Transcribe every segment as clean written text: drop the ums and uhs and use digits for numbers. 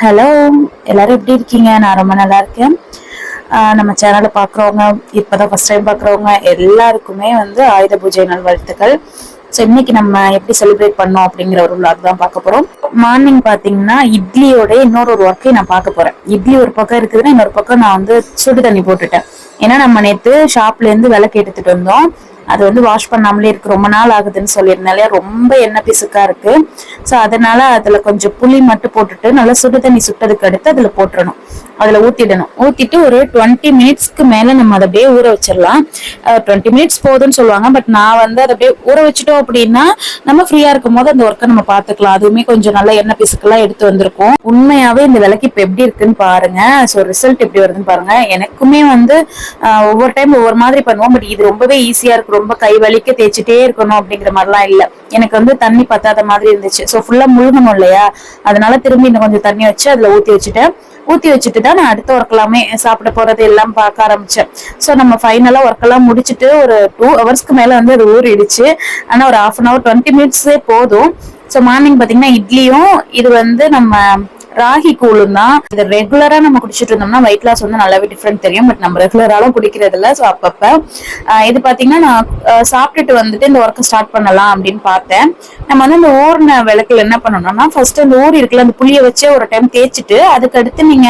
Hello, எல்லாரும் எப்படி இருக்கீங்க? நான் ரொம்ப நல்லா இருக்கேன். நம்ம சேனலை பார்க்குறவங்க, இப்போதான் ஃபர்ஸ்ட் டைம் பார்க்குறவங்க எல்லாருக்குமே ஆயுத பூஜை நல்வாழ்த்துக்கள். ஸோ இன்னைக்கு நம்ம எப்படி செலிப்ரேட் பண்ணோம் அப்படிங்கிற ஒரு vlog தான் பார்க்க போறோம். மார்னிங் பார்த்தீங்கன்னா இட்லியோட இன்னொரு ஒரு ஒர்க்கையும் நான் பார்க்க போறேன். இட்லி ஒரு பக்கம் இருக்குதுன்னா இன்னொரு பக்கம் நான் சுடு தண்ணி போட்டுட்டேன். ஏன்னா நம்ம நேற்று ஷாப்ல இருந்து விளக்கு எடுத்துட்டு வந்தோம். அது வாஷ் பண்ணாமலே இருக்கு, ரொம்ப நாள் ஆகுதுன்னு சொல்லியிருந்தாலே ரொம்ப எண்ணெய் பிசுக்கா இருக்கு. ஸோ அதனால அதுல கொஞ்சம் புளி மட்டும் போட்டுட்டு நல்லா சுடு தண்ணி சுட்டதுக்கு அடுத்து அதுல போட்டுறணும், அதுல ஊத்திட்டு ஒரு 20 மினிட்ஸ்க்கு மேல நம்ம அதை அப்படியே ஊற வச்சிடலாம். 20 மினிட்ஸ் போதும்னு சொல்லுவாங்க, பட் நான் அதை அப்படியே ஊற வச்சுட்டோம் அப்படின்னா நம்ம ஃப்ரீயா இருக்கும் போது அந்த ஒர்க்கை நம்ம பாத்துக்கலாம். அதுவுமே கொஞ்சம் நல்லா எண்ணெய் பிசுக்கெல்லாம் எடுத்து வந்திருக்கும். உண்மையாவே இந்த விலைக்கு இப்ப எப்படி இருக்குன்னு பாருங்க. ஸோ ரிசல்ட் எப்படி வருதுன்னு பாருங்க. எனக்குமே ஒவ்வொரு டைம் ஒவ்வொரு மாதிரி பண்ணுவோம், பட் இது ரொம்பவே ஈஸியா இருக்கு. ரொம்ப கை வலிக்க தேய்ச்சிட்டே இருக்கணும் அப்படிங்கிற மாதிரிலாம் இல்ல. எனக்கு தண்ணி பத்தாத மாதிரி இருந்துச்சு. ஸோ ஃபுல்லா முழுகணும் இல்லையா, அதனால திரும்பி இன்னும் கொஞ்சம் தண்ணி வச்சு அதுல ஊத்தி வச்சுட்டு தான் நான் அடுத்த ஒர்க் எல்லாமே சாப்பிட போறது எல்லாம் பார்க்க ஆரம்பிச்சேன். ஸோ நம்ம ஃபைனலா ஒர்க் எல்லாம் முடிச்சுட்டு ஒரு 2 ஹவர்ஸ்க்கு மேல அது ஊறிடுச்சு. ஆனா ஒரு half an hour 20 மினிட்ஸே போதும். ஸோ மார்னிங் பாத்தீங்கன்னா இட்லியும் இது நம்ம ராகி கூழும் தான். இது ரெகுலரா நம்ம குடிச்சிட்டு இருந்தோம்னா வெயிட் லாஸ் நல்லாவே டிஃப்ரெண்ட் தெரியும். பட் நம்ம ரெகுலராலும் குடிக்கிறது இல்ல. ஸோ அப்பப்ப இது பாத்தீங்கன்னா நான் சாப்பிட்டுட்டு இந்த ஒர்க்கை ஸ்டார்ட் பண்ணலாம் அப்படின்னு பார்த்தேன். நம்ம இந்த ஊர்ன விளக்குல என்ன பண்ணணும்னா, ஃபர்ஸ்ட் அந்த ஊர் இருக்குல்ல, அந்த புளிய வச்சு ஒரு டைம் தேய்ச்சிட்டு அதுக்கு அடுத்து நீங்க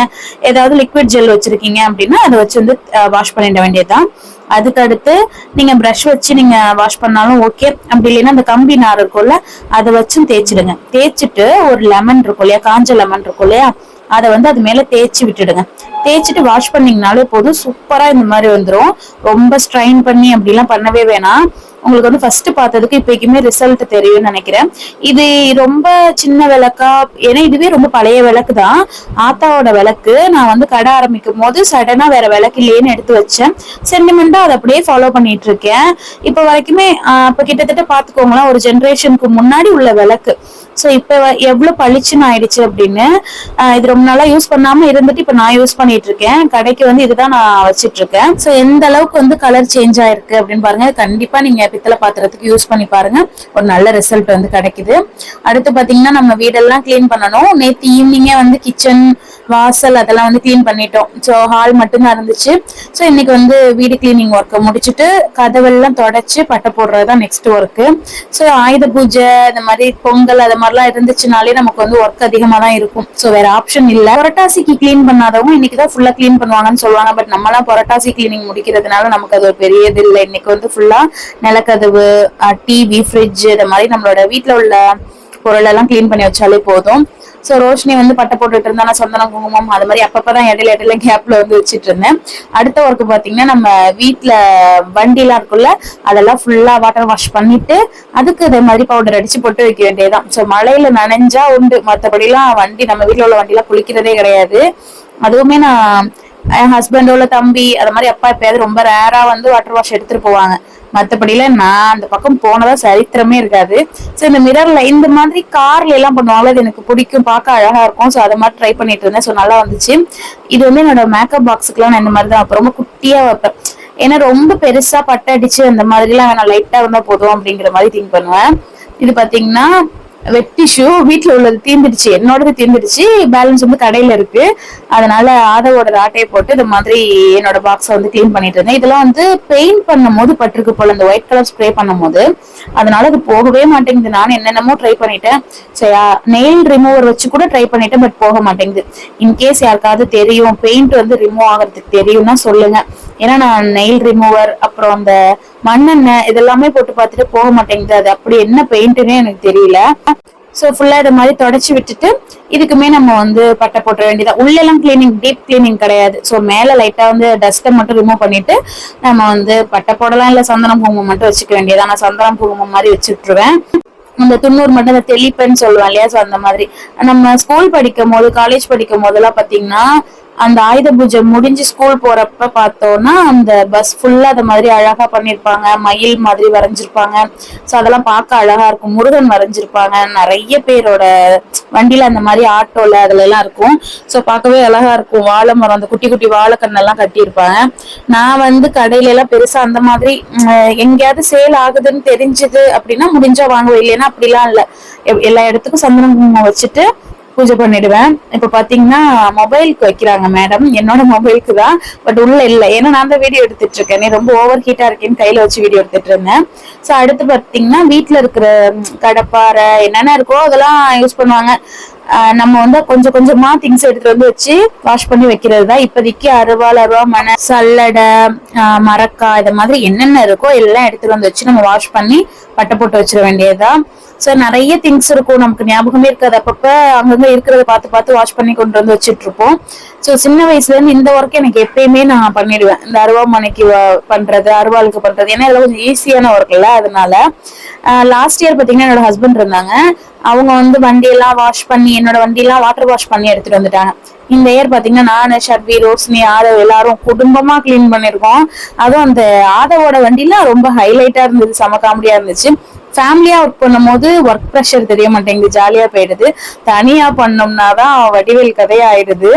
ஏதாவது லிக்விட் ஜெல் வச்சிருக்கீங்க அப்படின்னா அதை வச்சு வாஷ் பண்ணிட வேண்டியதுதான். அதுக்கு அடுத்து நீங்க பிரஷ் வச்சு நீங்க வாஷ் பண்ணாலும் ஓகே. அப்படி இல்லைன்னா அந்த கம்பி நார் இருக்கும்ல, அதை வச்சும் தேய்ச்சிடுங்க. தேய்ச்சிட்டு ஒரு லெமன் இருக்கும் இல்லையா, காஞ்ச லெமன் இருக்கும் இல்லையா, அதை அது மேல தேய்ச்சி விட்டுடுங்க. தேய்ச்சிட்டு வாஷ் பண்ணீங்கனாலே போதும், சூப்பரா இந்த மாதிரி வந்துடும். ரொம்ப ஸ்ட்ரைன் பண்ணி அப்படிலாம் பண்ணவே வேணாம். உங்களுக்கு ஃபர்ஸ்ட் பார்த்ததுக்கு இப்போக்குமே ரிசல்ட் தெரியும்னு நினைக்கிறேன். இது ரொம்ப சின்ன விளக்கா, ஏன்னா இதுவே ரொம்ப பழைய விளக்கு தான், ஆத்தாவோட விளக்கு. நான் கடை ஆரம்பிக்கும் போது சடனா வேற விளக்கு இல்லையேன்னு எடுத்து வச்சேன். சென்டிமெண்டா அதை அப்படியே ஃபாலோ பண்ணிட்டு இருக்கேன் இப்ப வரைக்குமே. இப்ப கிட்டத்தட்ட பாத்துக்கோங்களேன், ஒரு ஜென்ரேஷனுக்கு முன்னாடி உள்ள விளக்கு. ஸோ இப்ப எவ்வளவு பளிச்சுன்னு ஆயிடுச்சு அப்படின்னு. இது ரொம்ப நாளா யூஸ் பண்ணாம இருந்துட்டு இப்ப நான் யூஸ் பண்ணிட்டு இருக்கேன். கடைக்கு இதுதான் நான் வச்சிட்டு இருக்கேன். ஸோ எந்த அளவுக்கு கலர் சேஞ்ச் ஆயிருக்கு அப்படின்னு பாருங்க. கண்டிப்பா நீங்க பித்தளை பாத்திரத்துக்கு யூஸ் பண்ணி பாருங்க, ஒரு நல்ல ரிசல்ட் கிடைக்குது. அடுத்து பாத்தீங்கன்னா நம்ம வீடெல்லாம் கிளீன் பண்ணணும். நேற்று ஈவினிங்கே கிச்சன் வாசல் அதெல்லாம் கிளீன் பண்ணிட்டோம். ஸோ ஹால் மட்டும்தான் இருந்துச்சு. ஸோ இன்னைக்கு வீடு கிளீனிங் ஒர்க்கை முடிச்சுட்டு கதவெல்லாம் தொடச்சு பட்டை போடுறதுதான் நெக்ஸ்ட் ஒர்க்கு. ஸோ ஆயுத பூஜை இந்த மாதிரி பொங்கல் அது மாதிரிலாம் இருந்துச்சுனாலே நமக்கு ஒர்க் அதிகமா தான் இருக்கும். ஸோ வேற ஆப்ஷன் இல்ல. புரட்டாசிக்கு கிளீன் பண்ணாதவங்க இன்னைக்குதான் ஃபுல்லா கிளீன் பண்ணுவாங்கன்னு சொல்லுவாங்க. பட் நம்மளாம் புரட்டாசி கிளீனிங் முடிக்கிறதுனால நமக்கு அது ஒரு பெரிய இது இல்லை. இன்னைக்கு ஃபுல்லா நிலக்கதவு, டிவி, ஃப்ரிட்ஜ் இந்த மாதிரி நம்மளோட வீட்டுல உள்ள பொருள் எல்லாம் கிளீன் பண்ணி வச்சாலே போதும். ஸோ ரோஷினி பட்டை போட்டுட்டு இருந்தா, நான் சந்தனம் குங்குமம் அது மாதிரி அப்பப்பதான் இடையில கேப்ல வச்சுட்டு இருந்தேன். அடுத்த ஒர்க்கு பாத்தீங்கன்னா நம்ம வீட்டுல வண்டிலாம் இருக்குல்ல, அதெல்லாம் ஃபுல்லா வாட்டர் வாஷ் பண்ணிட்டு அதுக்கு இதே மாதிரி பவுடர் அடிச்சு போட்டு வைக்க வேண்டியதுதான். ஸோ மழையில நனைஞ்சா உண்டு, மற்றபடிலாம் நம்ம வீட்டுல உள்ள வண்டிலாம் குளிக்கிறதே கிடையாது. அதுவுமே நான் என் ஹஸ்பண்டோட தம்பி அது மாதிரி அப்பா எப்பயாவது ரொம்ப ரேரா வாட்டர் வாஷ் எடுத்துட்டு போவாங்க. மத்தபடியில நான் அந்த பக்கம் போனதா சரித்திரமே இருக்காது. சோ இந்த மிரர்ல இந்த மாதிரி கார்ல எல்லாம் பண்ணுவாங்களா, அது எனக்கு பிடிக்கும், பார்க்க அழகா இருக்கும். சோ அதை மாதிரி ட்ரை பண்ணிட்டு இருந்தேன். சோ நல்லா வந்துச்சு. இது என்னோட மேக்கப் பாக்ஸுக்குலாம் நான் இந்த மாதிரி தான் ரொம்ப குட்டியா வைப்பேன். ஏன்னா ரொம்ப பெருசா பட்டை அடிச்சு அந்த மாதிரி எல்லாம் நான் லைட்டா இருந்தா போதும் அப்படிங்கிற மாதிரி திங்க் பண்ணுவேன். இது பாத்தீங்கன்னா வெட் டிஷ்யூ வீட்டுல உள்ளது தீர்ந்துடுச்சு, என்னோடது தீர்ந்துடுச்சு. பேலன்ஸ் கடையில இருக்கு. அதனால ஆதவோட ஆட்டையை போட்டு இந்த மாதிரி என்னோட பாக்ஸை கிளீன் பண்ணிட்டு இருந்தேன். இதெல்லாம் பெயிண்ட் பண்ணும் போது பட்டிருக்கு போல, இந்த ஒயிட் கலர் ஸ்ப்ரே பண்ணும் போது. அதனால அது போகவே மாட்டேங்குது. நானும் என்னென்னமோ ட்ரை பண்ணிட்டேன். சரியா, நெயில் ரிமூவர் வச்சு கூட ட்ரை பண்ணிட்டேன், பட் போக மாட்டேங்குது. இன்கேஸ் யாருக்காவது தெரியும், பெயிண்ட் ரிமூவ் ஆகிறதுக்கு தெரியும்னா சொல்லுங்க. ஏன்னா நான் நெயில் ரிமூவர் அப்புறம் அந்த மண்ணெண்ணெய் இதெல்லாமே போட்டு பார்த்துட்டு போக மாட்டேங்குது. அது அப்படி என்ன பெயிண்ட்னே எனக்கு தெரியல. ஸோ ஃபுல்லா இதை மாதிரி தொடச்சி விட்டுட்டு இதுக்குமே நம்ம பட்டை போட்ட வேண்டியதான். உள்ள எல்லாம் கிளீனிங், டீப் கிளீனிங் கிடையாது. ஸோ மேல லைட்டா டஸ்ட்டை மட்டும் ரிமூவ் பண்ணிட்டு நம்ம பட்டை போடலாம், இல்ல சந்தனம் குங்குமம் மட்டும் வச்சுக்க வேண்டியதான். நான் சந்தனம் குங்குமம் மாதிரி வச்சுட்டுருவேன். அந்த துண்ணூறு மட்டும் அந்த தெளிப்பேன்னு சொல்லுவேன் இல்லையா. ஸோ அந்த மாதிரி நம்ம ஸ்கூல் படிக்கும் போது, காலேஜ் படிக்கும் போதெல்லாம் பாத்தீங்கன்னா அந்த ஆயுத பூஜை முடிஞ்சு ஸ்கூல் போறப்ப பார்த்தோம்னா அந்த பஸ் ஃபுல்லா அந்த மாதிரி அழகா பண்ணிருப்பாங்க. மயில் மாதிரி வரைஞ்சிருப்பாங்க. ஸோ அதெல்லாம் பார்க்க அழகா இருக்கும். முருகன் வரைஞ்சிருப்பாங்க. நிறைய பேரோட வண்டியில அந்த மாதிரி ஆட்டோல அதுல எல்லாம் இருக்கும். ஸோ பார்க்கவே அழகா இருக்கும். வாழை மரம், அந்த குட்டி குட்டி வாழைக்கண்ணெல்லாம் கட்டியிருப்பாங்க. நான் கடையில எல்லாம் பெருசா அந்த மாதிரி எங்கேயாவது சேல் ஆகுதுன்னு தெரிஞ்சது அப்படின்னா முடிஞ்சா வாங்குவேன். இல்லைன்னா அப்படிலாம் இல்லை. எல்லா இடத்துக்கும் சந்தனம் குங்குமம் வச்சுட்டு பூஜை பண்ணிடுவேன். இப்ப பாத்தீங்கன்னா மொபைலுக்கு வைக்கிறாங்க மேடம், என்னோட மொபைலுக்கு தான், பட் உள்ள இல்ல, ஏன்னா நான் தான் வீடியோ எடுத்துட்டு இருக்கேன். நீ ரொம்ப ஓவர் ஹீட்டா இருக்கேன்னு கையில வச்சு வீடியோ எடுத்துட்டு இருந்தேன். சோ அடுத்து பாத்தீங்கன்னா வீட்டுல இருக்கிற கடப்பாறை என்னென்ன இருக்கோ அதெல்லாம் யூஸ் பண்ணுவாங்க. நம்ம வந்து கொஞ்சம் கொஞ்சமா திங்ஸ் எடுத்துட்டு வந்து வச்சு வாஷ் பண்ணி வைக்கிறது தான். இப்போதைக்கு அருவாள், மண, சல்லடை, மரக்காய், இந்த மாதிரி என்னென்ன இருக்கோ எல்லாம் எடுத்துட்டு வந்து வச்சு நம்ம வாஷ் பண்ணி பட்டை போட்டு வச்சிட வேண்டியதுதான். சோ நிறைய திங்ஸ் இருக்கும், நமக்கு ஞாபகமே இருக்காது. அப்பப்ப அங்கங்க இருக்கிறத பார்த்து பார்த்து வாஷ் பண்ணி கொண்டு வந்து வச்சுட்டு இருப்போம். சோ சின்ன வயசுல இருந்து இந்த ஒர்க் எனக்கு எப்பயுமே நான் பண்ணிடுவேன். இந்த அருவாமனைக்கு பண்றது, அருவாளுக்கு பண்றது, ஏன்னா இதெல்லாம் கொஞ்சம் ஈஸியான ஒர்க் இல்ல. அதனால லாஸ்ட் இயர் பாத்தீங்கன்னா என்னோட ஹஸ்பண்ட் இருந்தாங்க, அவங்க வந்து வண்டியெல்லாம் வாஷ் பண்ணி, என்னோட வண்டியெல்லாம் வாட்டர் வாஷ் பண்ணி எடுத்துட்டு வந்துட்டாங்க. இந்த இயர் பாத்தீங்கன்னா நானு, ஷர்வி, ரோஷினி, ஆதவ் எல்லாரும் குடும்பமா கிளீன் பண்ணிருக்கோம். அதுவும் அந்த ஆதவோட வண்டிலாம் ரொம்ப ஹைலைட்டா இருந்தது, செம காமெடியா இருந்துச்சு. ஃபேமிலியா ஒர்க் பண்ணும் போது ஒர்க் ப்ரெஷர் தெரிய மாட்டேங்குது, ஜாலியா போயிடுது. தனியா பண்ணோம்னாதான் வடிவேல் கதையா ஆயிடுது.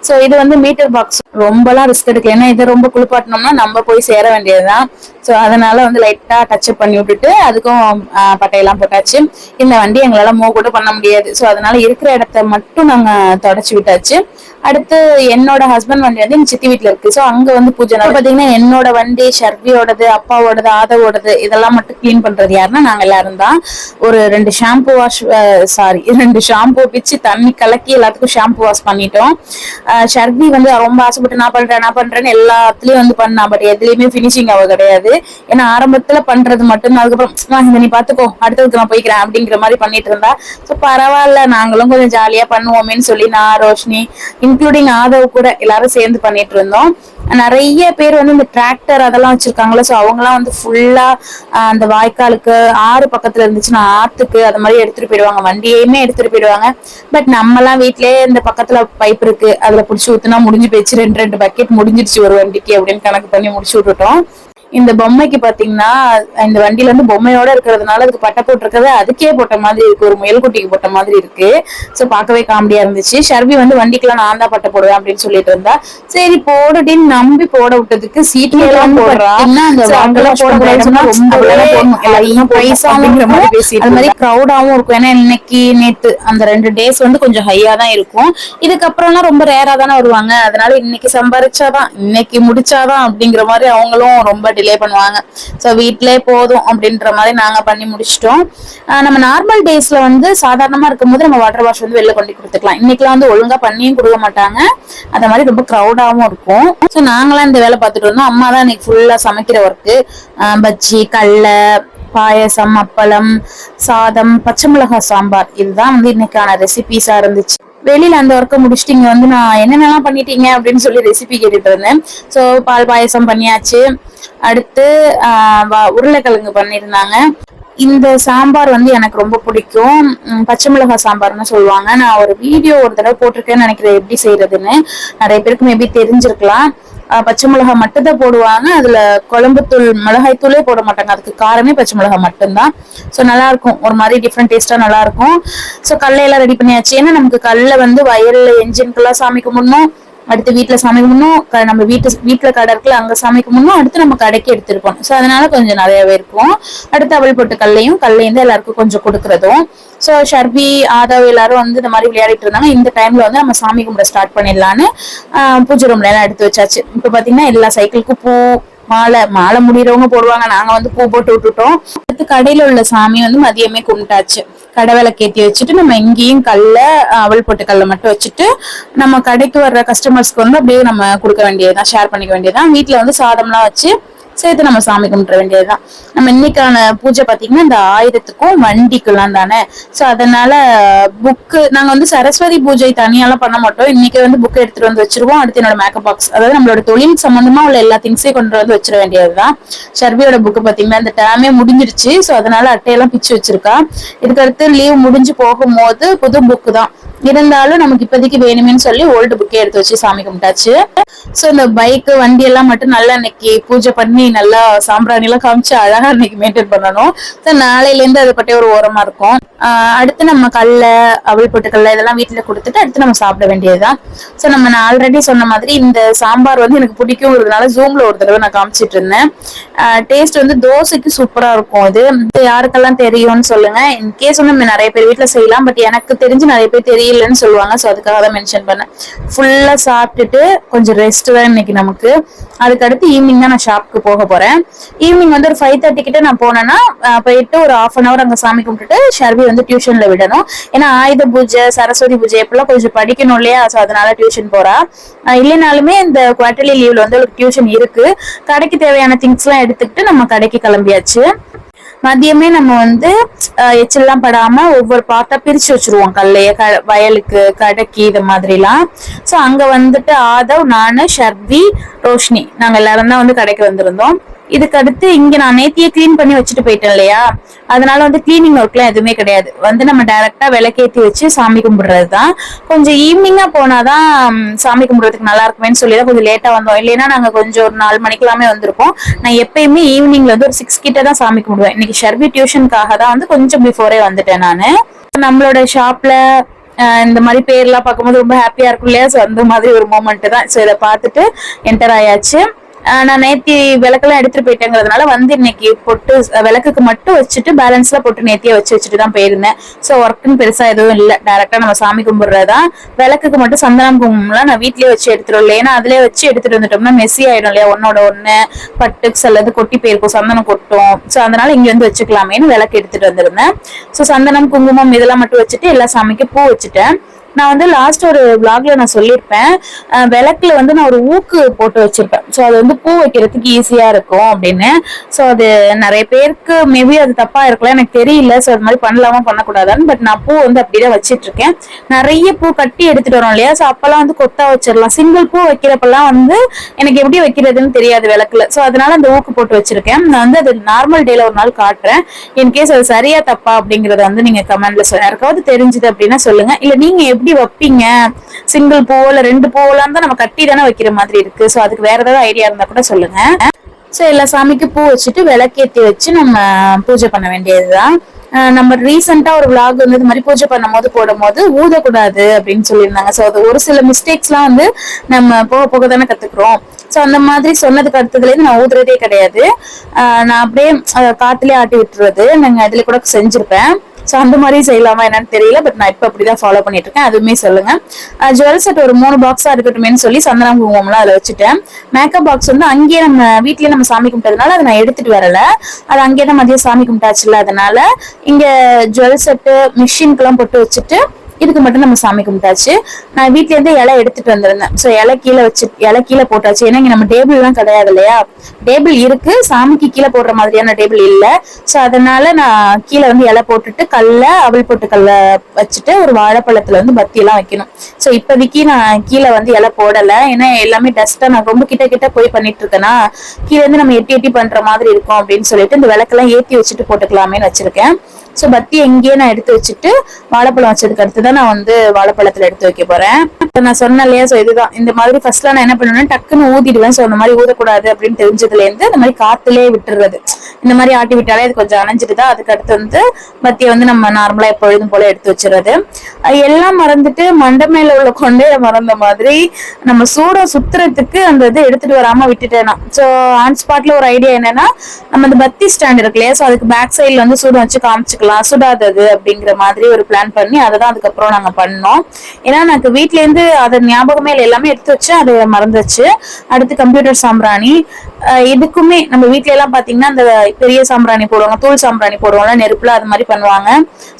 சோ இது வந்து மீட்டர் பாக்ஸ் ரொம்பலாம் ரிஸ்க் எடுக்கல, ஏன்னா இதை ரொம்ப குளிப்பாட்டினோம்னா நம்ம போய் சேர வேண்டியதுதான். சோ அதனால வந்து லைட்டா டச்சப் பண்ணி விட்டுட்டு அதுக்கும் பட்டையெல்லாம் போட்டாச்சு. இந்த வண்டி எங்களால மூவ் கூட பண்ண முடியாது. சோ அதனால இருக்கிற இடத்த மட்டும் நாங்க தொடச்சு விட்டாச்சு. அடுத்து என்னோட ஹஸ்பண்ட் வண்டி வந்து எங்க சித்தி வீட்டுல இருக்கு. சோ அங்க வந்து பூஜை பாத்தீங்கன்னா என்னோட வண்டி, ஷர்வியோடது, அப்பாவோடது, ஆதவோடது இதெல்லாம் மட்டும் கிளீன் பண்றது யாருன்னா நாங்க எல்லாரும் தான். ஒரு 2 ஷாம்பு வாஷ், சாரி 2 ஷாம்பு பிச்சு தண்ணி கலக்கி எல்லாத்துக்கும் ஷாம்பு வாஷ் பண்ணிட்டோம். ஷர்வி வந்து ரொம்ப ஆசைப்பட்டு நான் பண்றேன்னு எல்லாத்துலயும் வந்து பண்ணா, பட் எதுலயுமே பினிஷிங் அவ கிடையாது. ஏன்னா ஆரம்பத்துல பண்றது மட்டும், அதுக்கப்புறம் இதை நீ பாத்துக்கோ, அடுத்ததுக்கு நான் போய்க்கிறேன் அப்படிங்கிற மாதிரி பண்ணிட்டு இருந்தா. சோ பரவாயில்ல, நாங்களும் கொஞ்சம் ஜாலியா பண்ணுவோமேன்னு சொல்லி நான், ரோஷினி, இன்க்ளூடிங் ஆதவ் கூட எல்லாரும் சேர்ந்து பண்ணிட்டு இருந்தோம். நிறைய பேர் வந்து இந்த டிராக்டர் அதெல்லாம் வச்சிருக்காங்களா, சோ அவங்க எல்லாம் வந்து ஃபுல்லா அந்த வாய்க்காலுக்கு, ஆறு பக்கத்துல இருந்துச்சுன்னா ஆத்துக்கு அது மாதிரி எடுத்துட்டு போயிடுவாங்க, வண்டியையுமே எடுத்துட்டு போயிடுவாங்க. பட் நம்ம எல்லாம் வீட்லயே இந்த பக்கத்துல பைப் இருக்கு, அதுல புடிச்சு ஊத்துனா முடிஞ்சு போயிடுச்சு, 2 பக்கெட் முடிஞ்சிருச்சு ஒரு வண்டிக்கு அப்படின்னு கணக்கு பண்ணி முடிச்சு விட்டுட்டோம். இந்த பொம்மைக்கு பாத்தீங்கன்னா இந்த வண்டியில இருந்து பொம்மையோட இருக்கிறதுனால அதுக்கு பட்டை போட்டிருக்கிறது அதுக்கே போட்ட மாதிரி இருக்கு, ஒரு முயல் குட்டிக்கு போட்ட மாதிரி இருக்கு. சோ பார்க்கவே காமெடியா இருந்துச்சு. ஷர்வி வந்து வண்டிக்கெல்லாம் நான் தான் பட்டை போடுவேன் அப்படின்னு சொல்லிட்டு இருந்தா, சரி போடுடின்னு நம்பி போட விட்டதுக்கு சீட்ல எல்லாம் போடுறா. அது மாதிரி கிரௌடாவும் இருக்கும், ஏன்னா இன்னைக்கு நேத்து அந்த 2 டேஸ் வந்து கொஞ்சம் ஹையா தான் இருக்கும். இதுக்கப்புறம்லாம் ரொம்ப ரேரா தானே வருவாங்க. அதனால இன்னைக்கு சம்பாரிச்சாதான், இன்னைக்கு முடிச்சாதான் அப்படிங்கிற மாதிரி அவங்களும் ரொம்ப டிலே பண்ணுவாங்க. சோ வீட்லயே போதும் அப்படின்ற மாதிரி நாங்க பண்ணி முடிச்சிட்டோம். நம்ம நார்மல் டேஸ்ல வந்து சாதாரணமா இருக்கும்போது நம்ம வாட்டர் வாஷ் வந்து வெளில கொண்டு கொடுத்துக்கலாம். இன்னைக்குலாம் வந்து ஒழுங்கா பண்ணியும் கொடுக்க மாட்டாங்க, அந்த மாதிரி ரொம்ப கிரௌடாவும் இருக்கும். சோ நாங்களாம் இந்த வேலை பார்த்துட்டு இருந்தோம். அம்மா தான் இன்னைக்கு ஃபுல்லா சமைக்கிற ஒர்க்கு. பஜ்ஜி, கடலை, பாயசம், அப்பளம், சாதம், பச்சை மிளகாய் சாம்பார், இதுதான் வந்து இன்னைக்கான ரெசிபிஸா இருந்துச்சு. வெளியில அந்த ஒர்க்கை முடிச்சுட்டு இங்க வந்து நான் என்னென்னலாம் பண்ணிட்டீங்க அப்படின்னு சொல்லி ரெசிபி கேட்டுட்டு இருந்தேன். சோ பால் பாயசம் பண்ணியாச்சு. அடுத்து உருளைக்கிழங்கு பண்ணியிருந்தாங்க. இந்த சாம்பார் வந்து எனக்கு ரொம்ப பிடிக்கும், பச்சை மிளகாய் சாம்பார்னு சொல்லுவாங்க. நான் ஒரு வீடியோ ஒரு தடவை போட்டிருக்கேன்னு நினைக்கிறேன் எப்படி செய்யறதுன்னு. நிறைய பேருக்கு மேபி தெரிஞ்சிருக்கலாம். பச்சை மிளகாய் மட்டும் தான் போடுவாங்க, அதுல குழம்பு தூள், மிளகாய் தூளே போட மாட்டாங்க, அதுக்கு காரமே பச்சை மிளகாய் மட்டும்தான். ஸோ நல்லா இருக்கும், ஒரு மாதிரி டிஃப்ரெண்ட் டேஸ்டா நல்லா இருக்கும். ஸோ கடலையெல்லாம் ரெடி பண்ணியாச்சு. ஏன்னா நமக்கு கடலை வந்து வயல்ல என்ஜின்கெல்லாம் சாமி கும்பிடணும், அடுத்து வீட்டுல சாமி கும்பிடணும், நம்ம வீட்டுல கடை இருக்குல்ல அங்க சாமி கும்பிடணும், அடுத்து நம்ம கடைக்கு எடுத்திருக்கோம். ஸோ அதனால கொஞ்சம் நிறையவே இருக்கும். அடுத்து அவள் போட்டு கல்லையும் வந்து எல்லாருக்கும் கொஞ்சம் கொடுக்கறதும். சோ ஷர்வி, ஆதவ் எல்லாரும் வந்து இந்த மாதிரி விளையாடிட்டு இருந்தாங்க. இந்த டைம்ல வந்து நம்ம சாமி கும்பிட ஸ்டார்ட் பண்ணிடலான்னு பூஜை ரூம்ல எல்லாம் எடுத்து வச்சாச்சு. இப்ப பாத்தீங்கன்னா எல்லா சைக்கிளுக்கும் பூ, மாலை முடியறவங்க போடுவாங்க, நாங்க வந்து பூ போட்டு விட்டுட்டோம். அடுத்து கடையில உள்ள சாமி வந்து மதியமே கும்பிட்டாச்சு. கடை விளக்கு ஏத்தி வச்சுட்டு நம்ம இங்கேயும் அவள் போட்டு கல்ல மட்டும் வச்சுட்டு நம்ம கடைக்கு வர்ற கஸ்டமர்ஸ்க்கு வந்து அப்படியே நம்ம கொடுக்க வேண்டியதுதான், ஷேர் பண்ணிக்க வேண்டியதுதான். வீட்டுல வந்து சாதம்லாம் வச்சு சேர்த்து நம்ம சாமி கும்பிட வேண்டியதுதான். நம்ம இன்னைக்கான பூஜை பாத்தீங்கன்னா இந்த ஆயுதத்துக்கும் வண்டிக்குலாம் தானே. சோ அதனால புக்கு நாங்க வந்து சரஸ்வதி பூஜை தனியாலாம் பண்ண மாட்டோம். இன்னைக்கு வந்து புக் எடுத்துட்டு வந்து வச்சிருவோம். அடுத்து என்னோட மேக்கப் பாக்ஸ், அதாவது நம்மளோட தொழில் சம்பந்தமா உள்ள எல்லா திங்ஸையும் கொண்டு வந்து வச்சிட வேண்டியதுதான். ஷர்வியோட புக்கு பாத்தீங்கன்னா இந்த டேமே முடிஞ்சிருச்சு. சோ அதனால அட்டையெல்லாம் பிச்சு வச்சிருக்கா. இதுக்கடுத்து லீவ் முடிஞ்சு போகும்போது புது புக்கு தான் இருந்தாலும் நமக்கு இப்போதைக்கு வேணுமேன்னு சொல்லி ஓல்டு புக்கே எடுத்து வச்சு சாமி கும்பிட்டாச்சு. சோ இந்த பைக், வண்டி எல்லாம் மட்டும் நல்லா இன்னைக்கு பூஜை பண்ணி நல்லா சாம்பிராணி எல்லாம் காமிச்சு அழகா இன்னைக்கு மெயின்டைன் பண்ணணும். சோ நாளையில இருந்து அது பட்டே ஒரு ஓரமா இருக்கும். அடுத்து நம்ம அவள் போட்டு இதெல்லாம் வீட்டுல கொடுத்துட்டு அடுத்து நம்ம சாப்பிட வேண்டியதுதான். சோ நான் ஆல்ரெடி சொன்ன மாதிரி இந்த சாம்பார் வந்து எனக்கு பிடிக்கும்ன்றதுனால ஜூம்ல ஒரு தடவை நான் காமிச்சிட்டு இருந்தேன். டேஸ்ட் வந்து தோசைக்கு சூப்பரா இருக்கும். இது யாருக்கெல்லாம் தெரியும்னு சொல்லுங்க. இன்கேஸ் வந்து நிறைய பேர் வீட்டுல செய்யலாம், பட் எனக்கு தெரிஞ்சு நிறைய பேர் தெரியல சரியில்லைன்னு சொல்லுவாங்க. ஸோ அதுக்காக தான் மென்ஷன் பண்ணேன். ஃபுல்லா சாப்பிட்டுட்டு கொஞ்சம் ரெஸ்ட் தான் இன்னைக்கு நமக்கு. அதுக்கடுத்து ஈவினிங் தான் நான் ஷாப்புக்கு போக போறேன். ஈவினிங் வந்து ஒரு 5:30 கிட்ட நான் போனேன்னா போயிட்டு ஒரு 1/2 hour அங்க சாமி கும்பிட்டுட்டு ஷர்வி வந்து டியூஷன்ல விடணும். ஏன்னா ஆயுத பூஜை, சரஸ்வதி பூஜை எப்பெல்லாம் கொஞ்சம் படிக்கணும் இல்லையா, ஸோ அதனால டியூஷன் போறா. இல்லைனாலுமே இந்த குவார்டர்லி லீவ்ல வந்து ஒரு டியூஷன் இருக்கு. கடைக்கு தேவையான திங்ஸ் எல்லாம் எடுத்துக்கிட்டு நம்ம கடைக்கு கிளம்பியாச்சு. மதியமே நம்ம வந்து எச்செல்லாம் படாம ஒவ்வொரு பார்ட்டா பிரிச்சு வச்சிருவோம். கல்லைய வயலுக்கு, கடைக்கு, இது மாதிரிலாம். ஸோ அங்க வந்துட்டு ஆதவ், நானு, ஷர்வி, ரோஷினி நாங்க எல்லாரும் தான் வந்து கடைக்கு வந்திருந்தோம். இதுக்கு அடுத்து இங்க நான் நேத்தியே கிளீன் பண்ணி வச்சுட்டு போயிட்டேன் இல்லையா, அதனால வந்து கிளீனிங் ஒர்க் எல்லாம் எதுவுமே கிடையாது. வந்து நம்ம டைரக்டா விளக்கேத்தி வச்சு சாமி கும்பிடுறதுதான். கொஞ்சம் ஈவினிங்கா போனாதான் சாமி கும்பிடுறதுக்கு நல்லா இருக்குமேன்னு சொல்லிதான் கொஞ்சம் லேட்டா வந்தோம். இல்லைன்னா நாங்க கொஞ்சம் ஒரு 4 மணிக்கெல்லாமே வந்திருப்போம். நான் எப்பயுமே ஈவினிங்ல வந்து ஒரு 6 கிட்ட தான் சாமி கும்பிடுவேன். இன்னைக்கு ஷர்வி டியூஷனுக்காக தான் வந்து கொஞ்சம் பிஃபோரே வந்துட்டேன் நானு. நம்மளோட ஷாப்ல இந்த மாதிரி பேர்லாம் பார்க்கும்போது ரொம்ப ஹாப்பியா இருக்கும் இல்லையா, ஸோ அந்த மாதிரி ஒரு மூமெண்ட் தான். ஸோ இதை பார்த்துட்டு என்டர் ஆயாச்சு. நான் நேத்தி விளக்கெல்லாம் எடுத்துட்டு போயிட்டேங்கிறதுனால வந்து இன்னைக்கு பொட்டு விளக்குக்கு மட்டும் வச்சுட்டு பேலன்ஸ்லாம் போட்டு நேத்தியே வச்சுட்டு தான் போயிருந்தேன். ஸோ ஒர்க்குன்னு பெருசா எதுவும் இல்லை. டைரக்டா நம்ம சாமி கும்பிடுறதான். விளக்குக்கு மட்டும் சந்தனம் குங்குமம்லாம் நான் வீட்லயே வச்சு எடுத்துரும் இல்லை, ஏன்னா அதுலயே வச்சு எடுத்துட்டு வந்துட்டோம்னா மெஸ்ஸி ஆயிடும் இல்லையா, ஒன்னோட ஒண்ணு பட்டுக்ஸ் அல்லது கொட்டி போயிருக்கும், சந்தனம் கொட்டும். ஸோ அதனால இங்க வந்து வச்சுக்கலாமேன்னு விளக்கு எடுத்துட்டு வந்திருந்தேன். ஸோ சந்தனம் குங்குமம் இதெல்லாம் மட்டும் வச்சுட்டு எல்லா சாமிக்கும் பூ வச்சுட்டேன். நான் வந்து லாஸ்ட் ஒரு விளாக்ல நான் சொல்லியிருப்பேன், விளக்குல வந்து நான் ஒரு ஊக்கு போட்டு வச்சிருப்பேன். ஸோ அது வந்து பூ வைக்கிறதுக்கு ஈஸியா இருக்கும் அப்படின்னு. ஸோ அது நிறைய பேருக்கு மேபி அது தப்பா இருக்கலாம், எனக்கு தெரியல. ஸோ அது மாதிரி பண்ணலாமா பண்ணக்கூடாதான்னு. பட் நான் பூ வந்து அப்படிதான் வச்சிட்டு இருக்கேன். நிறைய பூ கட்டி எடுத்துட்டு வரோம் இல்லையா, ஸோ அப்பெல்லாம் வந்து கொத்தா வச்சிடலாம். சிங்கிள் பூ வைக்கிறப்பெல்லாம் வந்து எனக்கு எப்படி வைக்கிறதுன்னு தெரியாது விளக்குல. ஸோ அதனால அந்த ஊக்கு போட்டு வச்சிருக்கேன். நான் வந்து அது நார்மல் டேல ஒரு நாள் காட்டுறேன். இன்கேஸ் அது சரியா தப்பா அப்படிங்கறத வந்து நீங்க கமெண்ட்ல சொல்லுங்க. யாருக்காவது தெரிஞ்சது அப்படின்னா சொல்லுங்க. இல்ல நீங்க எப்படி வைப்பீங்க, சிங்கிள் பூவோ இல்ல 2 பூவெல்லாம் தான் நம்ம கட்டி தானே வைக்கிற மாதிரி இருக்கு. சோ அதுக்கு வேற ஏதாவது ஐடியா இருந்தா கூட சொல்லுங்க. சோ எல்லா சாமிக்கு பூ வச்சுட்டு விளக்கேத்தி வச்சு நம்ம பூஜை பண்ண வேண்டியதுதான். நம்ம ரீசெண்டா ஒரு விளாக் வந்து இது மாதிரி பூஜை பண்ணும் போது போடும் போது ஊதக்கூடாது அப்படின்னு சொல்லியிருந்தாங்க. ஸோ அது ஒரு சில மிஸ்டேக்ஸ் எல்லாம் வந்து நம்ம போக போக தானே கத்துக்கிறோம். ஸோ அந்த மாதிரி சொன்னதுக்கு அடுத்ததுல இருந்து நான் ஊதுறதே கிடையாது. நான் அப்படியே காத்துலயே ஆட்டி விட்டுறது. நாங்க அதுல கூட செஞ்சிருப்பேன். ஸோ அந்த மாதிரி செய்யலாமா என்னன்னு தெரியல. பட் நான் இப்போ அப்படிதான் ஃபாலோ பண்ணிட்டு இருக்கேன். அதுவுமே சொல்லுங்க. ஜுவல் செட் ஒரு 3 பாக்ஸா இருக்கட்டுமேன்னு சொல்லி சந்தனம் குங்குமம்லாம் அதில் வச்சுட்டேன். மேக்கப் பாக்ஸ் வந்து அங்கேயே நம்ம வீட்லயே நம்ம சாமி கும்பிட்டதுனால அதை நான் எடுத்துட்டு வரல. அது அங்கேயே தான் மதியம் சாமி கும்பிட்டாச்சுல, அதனால இங்க ஜுவல் செட்டு மிஷின்க்கெல்லாம் போட்டு வச்சுட்டு இதுக்கு மட்டும் நம்ம சாமி கும்பிட்டாச்சு. நான் வீட்ல இருந்து இலை எடுத்துட்டு வந்திருந்தேன். ஸோ இலை கீழே போட்டாச்சு. ஏன்னா இங்க நம்ம டேபிள் எல்லாம் கிடையாது இல்லையா, டேபிள் இருக்கு, சாமிக்கு கீழே போடுற மாதிரியான டேபிள் இல்ல. ஸோ அதனால நான் கீழே வந்து இலை போட்டுட்டு அவள் போட்டு கல்ல வச்சுட்டு ஒரு வாழைப்பழத்துல வந்து பத்தி எல்லாம் வைக்கணும். ஸோ இப்போதைக்கு நான் கீழே வந்து இலை போடல, ஏன்னா எல்லாமே டஸ்டா நான் ரொம்ப கிட்ட போய் பண்ணிட்டு இருக்கேன்னா கீழே இருந்து நம்ம எட்டி பண்ற மாதிரி இருக்கும் அப்படின்னு சொல்லிட்டு இந்த விளக்கெல்லாம் ஏத்தி வச்சுட்டு போட்டுக்கலாமேன்னு வச்சிருக்கேன். ஸோ பத்தி எங்கேயே நான் எடுத்து வச்சுட்டு வாழைப்பழம் வச்சதுக்கு அடுத்துதான் நான் வந்து வாழைப்பழத்துல எடுத்து வைக்க போறேன். நான் சொன்னேன் இல்லையா, ஸோ இதுதான் இந்த மாதிரி ஃபர்ஸ்ட்ல நான் என்ன பண்ணுவேன், டக்குன்னு ஊதிடுவேன். ஸோ அந்த மாதிரி ஊதக்கூடாது அப்படின்னு தெரிஞ்சதுல இருந்து இந்த மாதிரி காத்துலயே விட்டுறது. இந்த மாதிரி ஆட்டி விட்டாலே அது கொஞ்சம் அணைஞ்சிட்டுதான். அதுக்கு அடுத்து வந்து பத்தியை வந்து நம்ம நார்மலா எப்பொழுதும் போல எடுத்து வச்சிடறது. எல்லாம் மறந்துட்டு மண்டை மேல உள்ள கொண்டையில மறந்த மாதிரி நம்ம சூடம் சுத்துறதுக்கு அந்த இது எடுத்துட்டு வராம விட்டுட்டேனா. ஸோ ஆன் ஸ்பாட்ல ஒரு ஐடியா என்னன்னா, நம்ம அந்த பத்தி ஸ்டாண்ட் இருக்கு இல்லையா, ஸோ அதுக்கு பேக் சைட்ல வந்து சூடம் வச்சு காமிச்சுக்கலாம், சுடாதது அப்படிங்கிற மாதிரி ஒரு பிளான் பண்ணி அதை தான் அதுக்கப்புறம் நாங்க பண்ணோம். ஏன்னா எனக்கு வீட்ல இருந்து அதை ஞாபகமே இல்லை, எல்லாமே எடுத்து வச்சு அது மறந்துச்சு. அடுத்து கம்ப்யூட்டர் சாம்பிராணி. இதுக்குமே நம்ம வீட்ல எல்லாம் பாத்தீங்கன்னா அந்த பெரிய சாம்பிராணி போடுவாங்க, தூள் சாம்பிராணி போடுவாங்க நெருப்புல, அது மாதிரி பண்ணுவாங்க.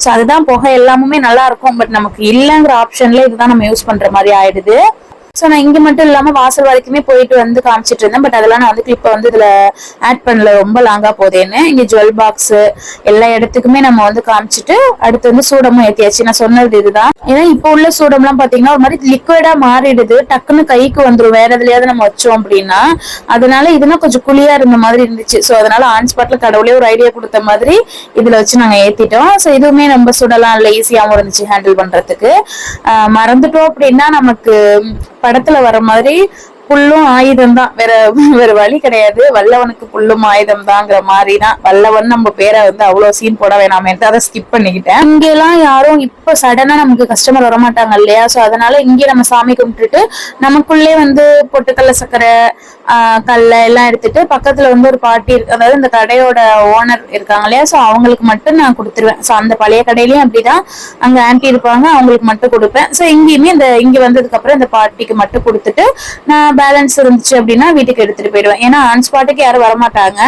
ஸோ அதுதான் புகை எல்லாமே நல்லா இருக்கும். பட் நமக்கு இல்லைங்கிற ஆப்ஷன்ல இதுதான் நம்ம யூஸ் பண்ற மாதிரி ஆயிடுது. ஸோ நான் இங்க மட்டும் இல்லாம வாசல் வரைக்குமே போயிட்டு வந்து காமிச்சிட்டு இருந்தேன். பட் அதெல்லாம் நான் வந்து கிளிப்பை வந்து இதுல ஆட் பண்ணல, ரொம்ப லாங்கா போதேன்னு. இங்க ஜுவல் பாக்ஸ் எல்லா இடத்துக்குமே நம்ம வந்து காமிச்சிட்டு அடுத்து வந்து சூடமும் ஏத்தியாச்சு. நான் சொன்னது இதுதான். ஏன்னா இப்போ உள்ள சூடம்லாம் பாத்தீங்கன்னா ஒரு மாதிரி லிக்விடா மாறிடுது, டக்குன்னு கைக்கு வந்துடும் வேற எதுலயாவது நம்ம வச்சோம் அப்படின்னா. அதனால இதுனா கொஞ்சம் குழியா இருந்த மாதிரி இருந்துச்சு. ஸோ அதனால ஆன் ஸ்பாட்ல கடவுளே ஒரு ஐடியா கொடுத்த மாதிரி இதுல வச்சு நாங்க ஏத்திட்டோம். ஸோ இதுவுமே நம்ம சுடலாம் இல்லை, ஈஸியாவும் இருந்துச்சு ஹேண்டில் பண்றதுக்கு. மறந்துட்டோம் அப்படின்னா நமக்கு படத்துல வர மாதிரி புல்லும் ஆயுதம் தான், வேற வழி கிடையாது. வல்லவனுக்கு புல்லும் ஆயுதம் தான்ங்கிற மாதிரி தான். வல்லவன் நம்ம பேரை வந்து அவ்வளவு சீன் போட வேணாமேன்ட்டு அதை ஸ்கிப் பண்ணிக்கிட்டேன். இங்கெல்லாம் யாரும் இப்ப சடனா நமக்கு கஸ்டமர் வரமாட்டாங்க இல்லையா, சோ அதனால இங்கே நம்ம சாமி கும்பிட்டுட்டு நமக்குள்ளே வந்து பொட்டுக்கல்ல சக்கரை கல்ல எல்லாம் எடுத்துட்டு பக்கத்துல வந்து ஒரு பாட்டி இருக்கு, அதாவது இந்த கடையோட ஓனர் இருக்காங்க இல்லையா, சோ அவங்களுக்கு மட்டும் நான் கொடுத்துருவேன். சோ அந்த பழைய கடையிலயும் அப்படிதான், அங்க ஆன்டி இருப்பாங்க, அவங்களுக்கு மட்டும் கொடுப்பேன். சோ இங்கேயுமே இங்க வந்ததுக்கு அப்புறம் இந்த பாட்டிக்கு மட்டும் கொடுத்துட்டு நான் பேலன்ஸ் இருந்துச்சு அப்படின்னா வீட்டுக்கு எடுத்துட்டு போயிடுவேன். ஏன்னா ஆன் ஸ்பாட்டுக்கு யாரும் வரமாட்டாங்க,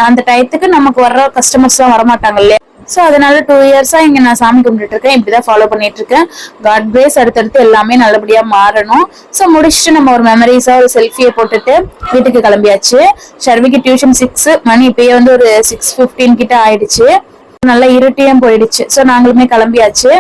அந்த டயத்துக்கு நமக்கு வர்ற கஸ்டமர்ஸ் எல்லாம் வரமாட்டாங்க இல்லையா. சோ அதனால 2 இயர்ஸா இங்க நான் சாமி கும்பிட்டு இருக்கேன், இப்படிதான் ஃபாலோ பண்ணிட்டு இருக்கேன். காட் கிரேஸ் அடுத்தடுத்து எல்லாமே நல்லபடியா மாறணும். சோ முடிச்சுட்டு நம்ம ஒரு மெமரிஸா ஒரு செல்ஃபியை போட்டுட்டு வீட்டுக்கு கிளம்பியாச்சு. ஷர்விக்கு டியூஷன் 6 மணி, இப்பயே வந்து ஒரு 6:15 கிட்ட ஆயிடுச்சு. நல்லா இருட்டியும் போயிடுச்சு. சோ நாங்களுமே கிளம்பியாச்சு.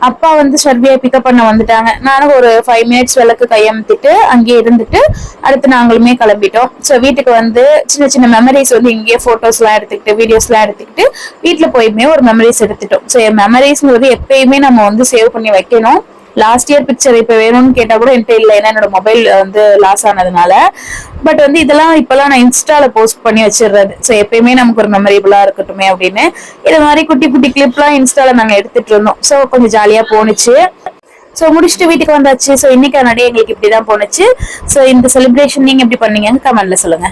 அப்பா வந்து ஷர்வியை பிக்கப் பண்ண வந்துட்டாங்க. நானும் ஒரு 5 மினிட்ஸ் விளக்கு கையமத்திட்டு அங்கேயே இருந்துட்டு அடுத்து நாங்களுமே கிளம்பிட்டோம். சோ வீட்டுக்கு வந்து சின்ன சின்ன மெமரிஸ் வந்து இங்கேயே போட்டோஸ் எல்லாம் எடுத்துக்கிட்டு வீடியோஸ் எல்லாம் எடுத்துக்கிட்டு வீட்டுல போயுமே ஒரு மெமரிஸ் எடுத்துட்டோம். சோ மெமரிஸ்ங்கிறது எப்பயுமே நம்ம வந்து சேவ் பண்ணி வைக்கணும். லாஸ்ட் இயர் பிக்சர் இப்ப வேணும்னு கேட்டா கூட என்கிட்ட இல்லை, ஏன்னா என்னோட மொபைல் வந்து லாஸ் ஆனதுனால. பட் வந்து இதெல்லாம் இப்பெல்லாம் நான் இன்ஸ்டால போஸ்ட் பண்ணி வச்சிடுறது. ஸோ எப்பயுமே நமக்கு ஒரு மெமரபிளா இருக்கட்டுமே அப்படின்னு இது மாதிரி குட்டி குட்டி கிளிப்லாம் இன்ஸ்டால நாங்க எடுத்துட்டு இருந்தோம். ஸோ கொஞ்சம் ஜாலியா போனுச்சு. ஸோ முடிச்சுட்டு வீட்டுக்கு வந்தாச்சு. ஸோ இன்னைக்கு நடைய எங்களுக்கு இப்படிதான் போனுச்சு. ஸோ இந்த செலிப்ரேஷன் நீங்க எப்படி பண்ணீங்க கமெண்ட்ல சொல்லுங்க.